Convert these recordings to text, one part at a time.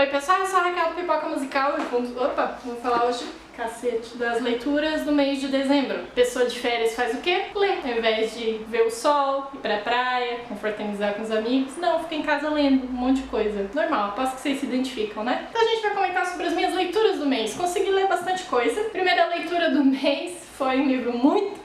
Oi pessoal, eu sou a Raquel do Pipoca Musical e vou falar hoje, cacete, das leituras do mês de dezembro. Pessoa de férias faz o quê? Lê. Ao invés de ver o sol, ir pra praia, confraternizar com os amigos, não, fica em casa lendo um monte de coisa. Normal, aposto que vocês se identificam, né? Então a gente vai comentar sobre as minhas leituras do mês. Consegui ler bastante coisa. Primeira leitura do mês foi um livro muito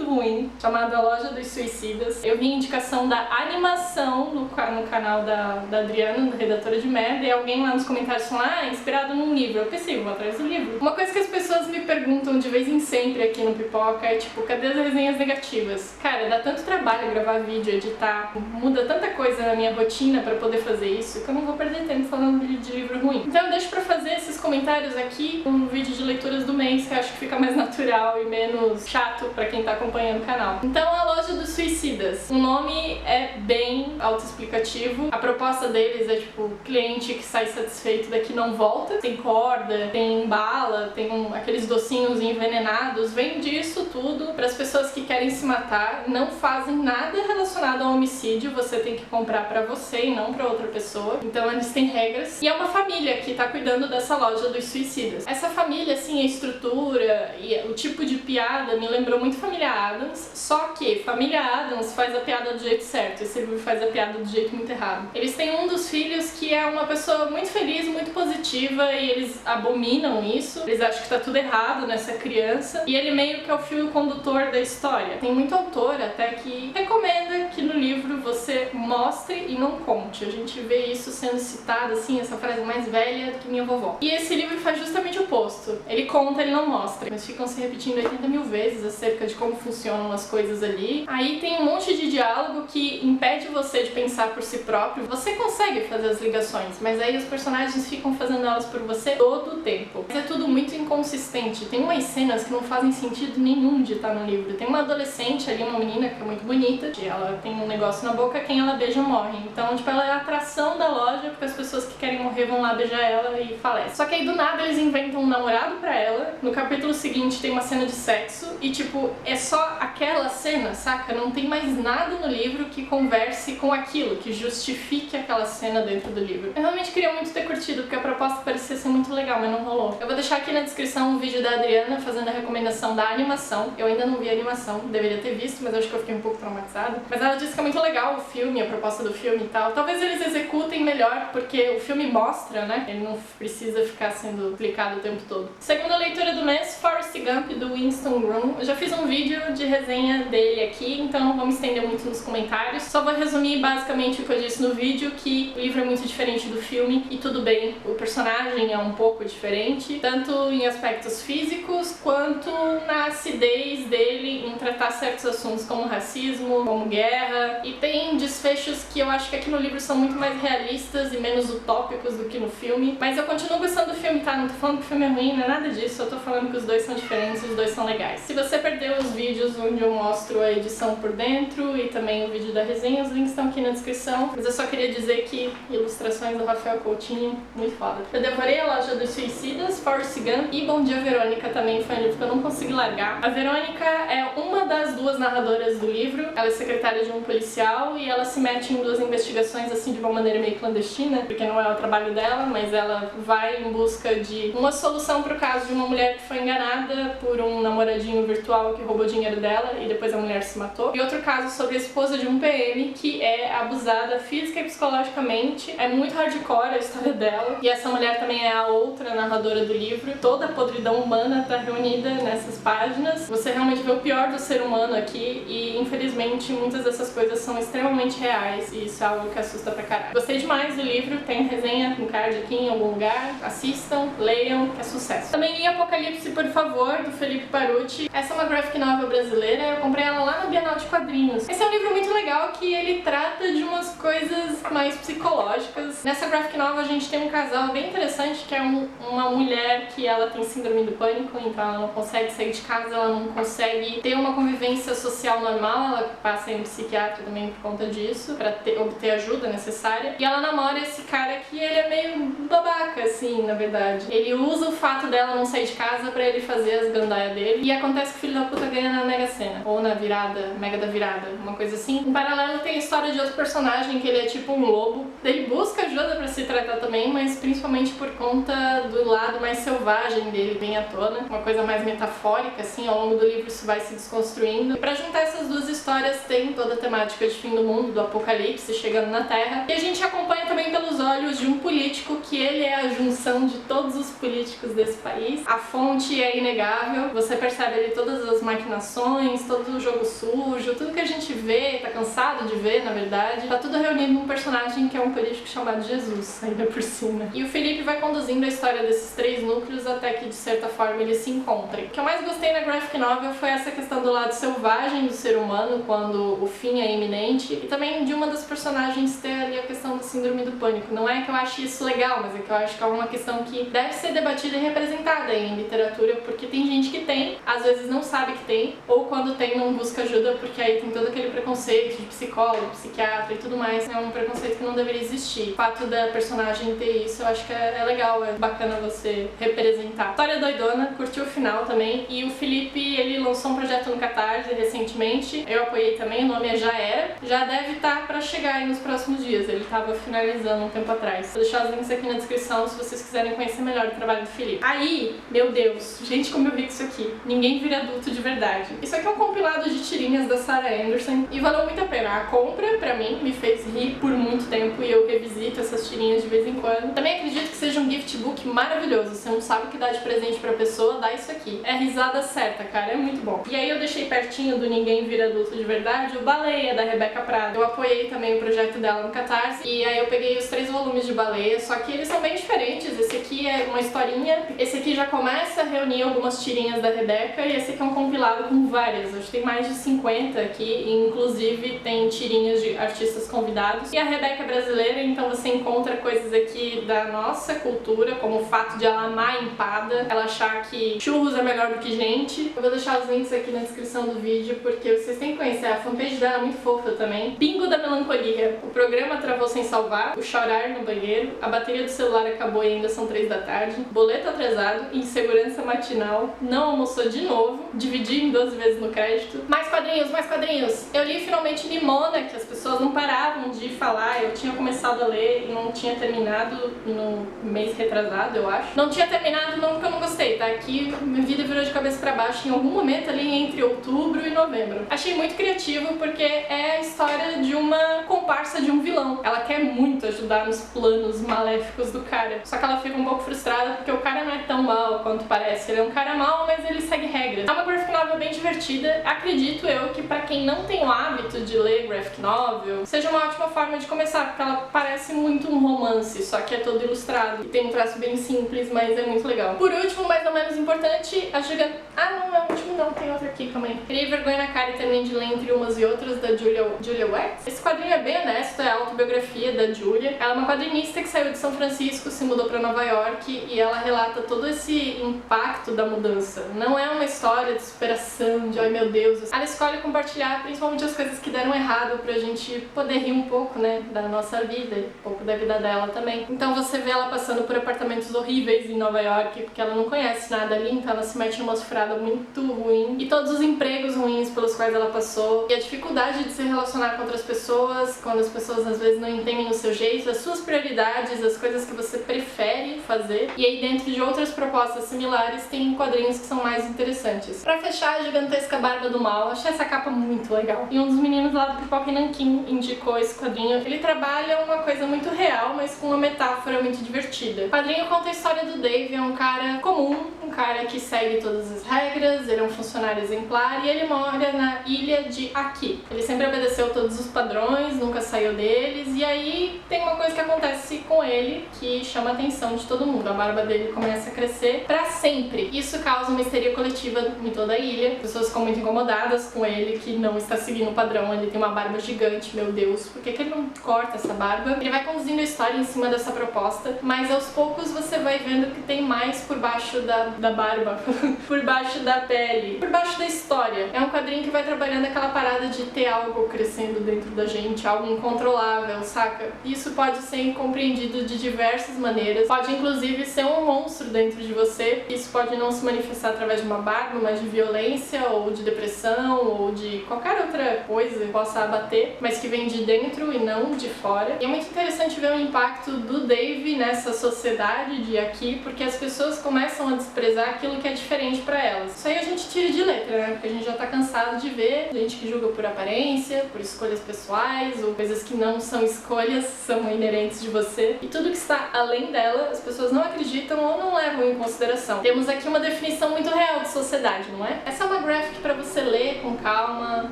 ruim, chamado A Loja dos Suicidas. Eu vi indicação da animação no canal da Adriana, da redatora de merda, e alguém lá nos comentários falou, inspirado num livro. Eu pensei, vou atrás do livro. Uma coisa que as pessoas me perguntam de vez em sempre aqui no Pipoca é tipo, cadê as resenhas negativas? Cara, dá tanto trabalho gravar vídeo, editar, muda tanta coisa na minha rotina pra poder fazer isso, que eu não vou perder tempo falando de livro ruim. Então eu deixo pra fazer esses comentários aqui no vídeo de leituras do mês, que eu acho que fica mais natural e menos chato pra quem tá acompanhando o canal. Então, A Loja dos Suicidas. O nome é bem autoexplicativo. A proposta deles é tipo, cliente que sai satisfeito daqui não volta. Tem corda, tem bala, tem aqueles docinhos envenenados. Vende isso tudo para as pessoas que querem se matar. Não fazem nada relacionado ao homicídio. Você tem que comprar pra você e não pra outra pessoa. Então eles têm regras. E é uma família que tá cuidando dessa Loja dos Suicidas. Essa família, assim, a estrutura e o tipo de piada me lembrou muito Família Addams, só que Família Addams faz a piada do jeito certo, esse livro faz a piada do jeito muito errado. Eles têm um dos filhos que é uma pessoa muito feliz, muito positiva, e eles abominam isso, eles acham que tá tudo errado nessa criança, e ele meio que é o fio condutor da história. Tem muito autor até que recomenda que no livro você mostre e não conte. A gente vê isso sendo citado, assim, essa frase mais velha do que minha vovó. E esse livro faz justamente o oposto. Ele conta, ele não mostra. Mas ficam se repetindo 80 mil vezes acerca de como funcionam as coisas ali. Aí tem um monte de diálogo que impede você de pensar por si próprio. Você consegue fazer as ligações, mas aí os personagens ficam fazendo elas por você todo o tempo. Mas é tudo muito inconsistente. Tem umas cenas que não fazem sentido nenhum de estar no livro. Tem uma adolescente ali, uma menina que é muito bonita, que ela tem um negócio na boca, quem ela beija morre. Então, tipo, ela é a atração da loja, porque as pessoas que querem morrer vão lá beijar ela e falecem. Só que aí do nada eles inventam um namorado pra ela. No capítulo seguinte tem uma cena de sexo e, tipo, é só aquela cena, saca? Não tem mais nada no livro que converse com aquilo, que justifique aquela cena dentro do livro. Eu realmente queria muito ter curtido, porque a proposta parecia ser muito legal, mas não rolou. Eu vou deixar aqui na descrição um vídeo da Adriana fazendo a recomendação da animação. Eu ainda não vi a animação, deveria ter visto, mas acho que eu fiquei um pouco traumatizada. Mas ela disse que é muito legal o filme, a proposta do filme e tal. Talvez eles executem melhor, porque o filme mostra, né? Ele não precisa ficar sendo explicado o tempo todo. Segunda leitura do mês, Forrest Gump, do Winston Groom. Eu já fiz um vídeo de resenha dele aqui, então não vou me estender muito nos comentários. Só vou resumir basicamente o que eu disse no vídeo, que o livro é muito diferente do filme, e tudo bem, o personagem é um pouco diferente, tanto em aspectos físicos, quanto na acidez dele em tratar certos assuntos como racismo, como guerra, e tem desfechos que eu acho que aqui no livro são muito mais realistas e menos utópicos do que no filme, mas eu continuo gostando do filme, tá? Não tô falando que o filme é ruim, não é nada disso, eu tô falando que os dois são diferentes e os dois são legais. Se você perdeu os vídeos onde eu mostro a edição por dentro e também o vídeo da resenha, os links estão aqui na descrição, mas eu só queria dizer que ilustrações do Rafael Coutinho, muito foda. Eu devorei A Loja dos Suicidas, Forrest Gump e Bom Dia Verônica também, foi um livro que eu não consegui largar. A Verônica é uma das duas narradoras do livro, ela é secretária de um policial e ela se mete em duas investigações assim de uma maneira meio clandestina, porque não é o trabalho dela, mas ela vai em busca de uma solução pro caso de uma mulher que foi enganada por um namoradinho virtual que roubou dinheiro dela e depois a mulher se matou. E outro caso sobre a esposa de um PM que é abusada física e psicologicamente. É muito hardcore a história dela. E essa mulher também é a outra narradora do livro. Toda a podridão humana tá reunida nessas páginas. Você realmente vê o pior do ser humano aqui e infelizmente muitas dessas coisas são extremamente reais e isso é algo que assusta pra caralho. Gostei demais do livro, tem resenha no card aqui em algum lugar. Assistam, leiam, que é sucesso. Também li Apocalipse, por favor, do Felipe Parucci. Essa é uma graphic novel brasileira, eu comprei ela lá na Bienal de Quadrinhos. Esse é um livro muito legal que ele trata de umas coisas mais psicológicas. Nessa graphic novel a gente tem um casal bem interessante que é uma mulher que ela tem síndrome do pânico, então ela não consegue sair de casa, ela não consegue ter uma convivência social normal, ela passa em psiquiatra também por conta disso, pra obter ajuda necessária. E ela namora esse cara que ele é meio babaca, assim, na verdade. Ele usa o fato dela não sair de casa pra ele fazer as gandaias dele, e acontece que o filho da puta ganha na Mega Sena, ou na virada, Mega da Virada, uma coisa assim. Em paralelo tem a história de outro personagem, que ele é tipo um lobo. Ele busca ajuda pra se tratar também, mas principalmente por conta do lado mais selvagem dele vem à tona, uma coisa mais metafórica, assim, ao longo do livro isso vai se desconstruindo. E pra juntar essas duas histórias tem toda a temática de fim do mundo, do apocalipse chegando na Terra, e a gente acompanha também pelos olhos de um político que ele é a junção de todos os políticos desse país. A fonte é inegável, você percebe ali todas as maquinações, todo o jogo sujo, tudo que a gente vê, tá cansado de ver, na verdade, tá tudo reunido num personagem que é um político chamado Jesus, ainda por cima. E o Felipe vai conduzindo a história desses três núcleos até que, de certa forma, eles se encontrem. O que eu mais gostei na graphic novel foi essa questão do lado selvagem do ser humano, quando o fim é iminente, e também de uma das personagens ter ali a questão da síndrome do pânico. Não é que eu ache isso legal, mas é que eu acho que é uma questão que deve ser debatida e representada em literatura, porque tem gente que tem, às vezes não sabe que tem, ou quando tem não busca ajuda, porque aí tem todo aquele preconceito de psicólogo, psiquiatra e tudo mais. É um preconceito que não deveria existir. O fato da personagem ter isso, eu acho que é legal, é bacana você representar. História doidona, curtiu o final também, e o Felipe, ele lançou um projeto no Catarse recentemente, eu apoiei também, o nome é Já Era, já deve estar pra chegar aí nos próximos dias, ele tava finalizando um tempo atrás. Vou deixar os links aqui na descrição se vocês quiserem conhecer melhor o trabalho do Felipe. Aí, meu Deus, gente, como eu vi isso aqui, Ninguém Vira Adulto de Verdade. Isso aqui é um compilado de tirinhas da Sarah Anderson e valeu muito a pena. A compra, pra mim, me fez rir por muito tempo e eu revisito essas tirinhas de vez em quando. Também acredito que seja um gift book maravilhoso. Você não sabe o que dá de presente pra pessoa, dá isso aqui. É risada certa, cara, é muito bom. E aí eu deixei pertinho do Ninguém Vira Adulto de Verdade o Baleia, da Rebeca Prado. Eu apoiei também o projeto dela no Catarse e aí eu peguei os 3 volumes de Baleia, só que eles são bem diferentes. Esse aqui é uma historinha, esse aqui já começa a reunir algumas tirinhas da Rebeca e esse aqui é um compilado com várias. Acho que tem mais de 50 aqui e inclusive tem tirinhas de artistas convidados. E a Rebeca é brasileira, então você encontra coisas aqui da nossa cultura, como o fato de ela amar a empada, ela achar que churros é melhor do que gente. Eu vou deixar os links aqui na descrição do vídeo, porque vocês têm que conhecer. A fanpage dela é muito fofa também. Bingo da Melancolia. O programa travou sem salvar, o chorar no banheiro, a bateria do celular acabou e ainda são 3 da tarde, boleto atrasado, insegurança matinal, não almoçou de novo, dividi em 12 vezes no crédito. Mais quadrinhos, mais quadrinhos! Eu li finalmente Nimona, que as pessoas não paravam de falar. Eu tinha começado a ler e não tinha terminado no mês retrasado, eu acho. Não tinha terminado não porque eu não gostei, tá? Aqui minha vida virou de cabeça pra baixo em algum momento ali entre outubro e novembro. Achei muito criativo porque é a história de uma comparsa de um vilão. Ela quer muito ajudar nos planos maléficos do cara, só que ela fica um pouco frustrada porque o cara não é tão mal quanto parece. Ele é um cara mau, mas ele segue regras. É uma graphic novel bem divertida. Acredito eu que pra quem não tem o hábito de ler graphic novel, seja uma ótima forma de começar, porque ela parece muito um romance, só que é todo ilustrado. E tem um traço bem simples, mas é muito legal. Por último, mais ou menos importante, a Gigante... Ah, não é o último não, tem outro aqui, calma aí. Criei Vergonha na Cara e Terminei de Ler Entre Umas e Outras, da Julia Wetz. Esse quadrinho é bem honesto, é a autobiografia da Julia. Ela é uma quadrinista que saiu de São Francisco, se mudou pra Nova York e ela relata todo esse impacto da mudança. Não é uma história de superação, de ai meu Deus. Ela escolhe compartilhar principalmente as coisas que deram errado pra gente poder rir um pouco, né, da nossa vida, um pouco da vida dela também. Então você vê ela passando por apartamentos horríveis em Nova York, porque ela não conhece nada ali, então ela se mete numa furada muito ruim. E todos os empregos ruins pelos quais ela passou, e a dificuldade de se relacionar com outras pessoas, quando as pessoas às vezes não entendem o seu jeito, as suas prioridades, as coisas que você prefere fazer. E aí dentro de outras propostas similares tem quadrinhos que são mais interessantes. Pra fechar, a Gigantesca Barba do Mal, achei essa capa muito legal. E um dos meninos lá do Pipoca e Nanquim indicou esse quadrinho. Ele trabalha uma coisa muito real, mas com uma metáfora muito divertida. O quadrinho conta a história do Dave, é um cara comum, um cara que segue todas as regras, ele é um funcionário exemplar e ele mora na ilha de Aqui. Ele sempre obedeceu todos os padrões, nunca saiu deles, e aí tem uma coisa que acontece com ele que chama a atenção de todo mundo. A barba dele começa a crescer pra sempre. Isso causa uma histeria coletiva em toda a ilha. As pessoas ficam muito incomodadas com ele, que não está seguindo o padrão. Ele tem uma barba gigante, meu Deus, por que ele não corta essa barba? Ele vai conduzindo a história em cima dessa proposta, mas aos poucos você vai vendo que tem mais por baixo da barba, por baixo da pele, por baixo da história. É um quadrinho que vai trabalhando aquela parada de ter algo crescendo dentro da gente, algo incontrolável, saca? Isso pode ser compreendido de diversas diversas maneiras. Pode inclusive ser um monstro dentro de você. Isso pode não se manifestar através de uma barba, mas de violência ou de depressão ou de qualquer outra coisa que possa abater, mas que vem de dentro e não de fora. E é muito interessante ver o impacto do Dave nessa sociedade de aqui, porque as pessoas começam a desprezar aquilo que é diferente pra elas. Isso aí a gente tira de letra, né? Porque a gente já tá cansado de ver gente que julga por aparência, por escolhas pessoais ou coisas que não são escolhas, são inerentes de você. E tudo que está além dela, as pessoas não acreditam ou não levam em consideração. Temos aqui uma definição muito real de sociedade, não é? Essa é uma graphic pra você ler com calma,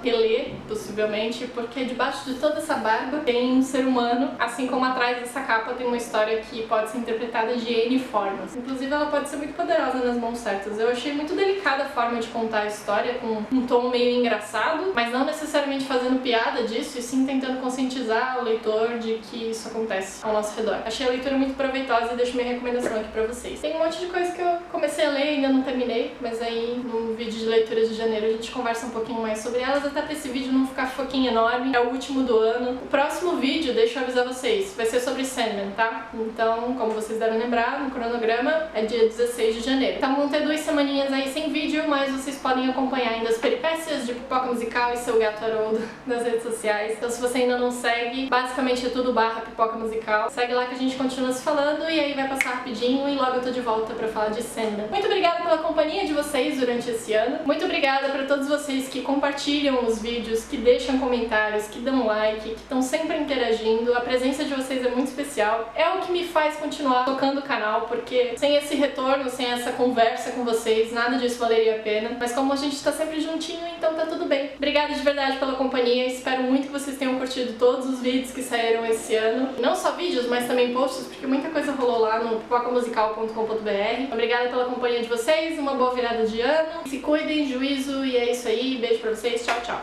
reler, possivelmente, porque debaixo de toda essa barba tem um ser humano, assim como atrás dessa capa tem uma história que pode ser interpretada de N formas. Inclusive, ela pode ser muito poderosa nas mãos certas. Eu achei muito delicada a forma de contar a história, com um tom meio engraçado, mas não necessariamente fazendo piada disso, e sim tentando conscientizar o leitor de que isso acontece ao nosso redor. Achei a leitura muito proveitosa e deixo minha recomendação aqui pra vocês. Tem um monte de coisa que eu comecei a ler e ainda não terminei, mas aí no vídeo de leituras de janeiro a gente conversa um pouquinho mais sobre elas, até pra esse vídeo não ficar foquinho enorme. É o último do ano. O próximo vídeo, deixa eu avisar vocês, vai ser sobre Sandman, tá? Então, como vocês devem lembrar, no cronograma é dia 16 de janeiro. Então vão ter 2 semaninhas aí sem vídeo, mas vocês podem acompanhar ainda as peripécias de Pipoca Musical e seu gato Haroldo nas redes sociais. Então se você ainda não segue, basicamente é tudo /Pipoca Musical. Segue lá que a gente continua se falando e aí vai passar rapidinho e logo eu tô de volta pra falar de Sandman. Muito obrigada pela companhia de vocês durante esse ano. Muito obrigada pra todos vocês que compartilham os vídeos, que deixam comentários, que dão like, que estão sempre interagindo. A presença de vocês é muito especial. É o que me faz continuar tocando o canal, porque sem esse retorno, sem essa conversa com vocês, nada disso valeria a pena. Mas como a gente tá sempre juntinho, então tá tudo bem. Obrigada de verdade pela companhia. Espero muito que vocês tenham curtido todos os vídeos que saíram esse ano. Não só vídeos, mas também posts, porque muita coisa rolou lá no pipocamusical.com.br. Obrigada pela companhia de vocês, uma boa virada de ano. Se cuidem, juízo, e é isso aí. Beijo pra vocês. Tchau, tchau.